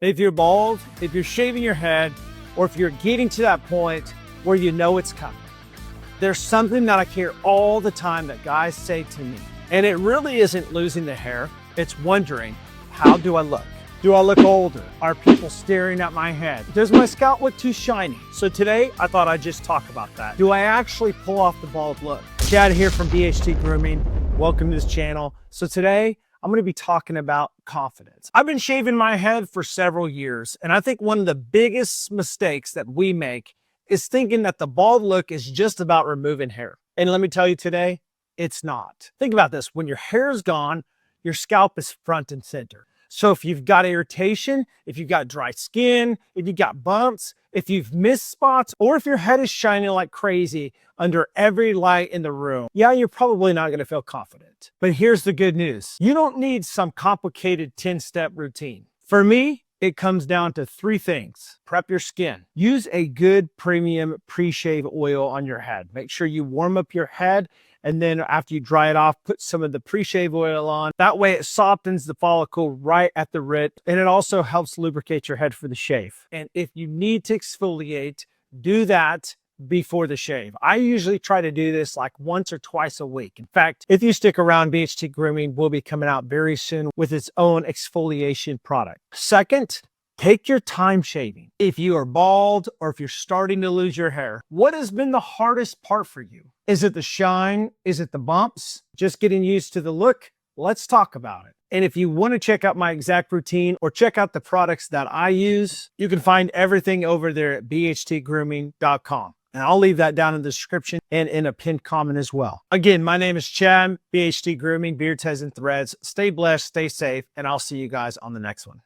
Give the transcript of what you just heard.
If you're bald, if you're shaving your head, or if you're getting to that point where you know it's coming, there's something that I hear all the time that guys say to me. And it really isn't losing the hair. It's wondering, how do I look? Do I look older? Are people staring at my head? Does my scalp look too shiny? So today, I thought I'd just talk about that. Do I actually pull off the bald look? Chad here from BHT Grooming. Welcome to this channel. So today, I'm going to be talking about confidence. I've been shaving my head for several years, and I think one of the biggest mistakes that we make is thinking that the bald look is just about removing hair. And let me tell you today, it's not. Think about this. When your hair is gone, your scalp is front and center. So if you've got irritation, if you've got dry skin, if you've got bumps, if you've missed spots, or if your head is shining like crazy under every light in the room, yeah, you're probably not going to feel confident. But here's the good news. You don't need some complicated 10-step routine. For me, it comes down to 3 things. Prep your skin. Use a good premium pre-shave oil on your head. Make sure you warm up your head, and then after you dry it off, put some of the pre-shave oil on. That way it softens the follicle right at the root, and it also helps lubricate your head for the shave. And if you need to exfoliate, do that before the shave. I usually try to do this like once or twice a week. In fact, if you stick around, BHT Grooming will be coming out very soon with its own exfoliation product. Second, take your time shaving. If you are bald or if you're starting to lose your hair, what has been the hardest part for you? Is it the shine? Is it the bumps? Just getting used to the look? Let's talk about it. And if you want to check out my exact routine or check out the products that I use, you can find everything over there at bhtgrooming.com. And I'll leave that down in the description and in a pinned comment as well. Again, my name is Chad, BHT Grooming, Beards, Heads, and Threads. Stay blessed, stay safe, and I'll see you guys on the next one.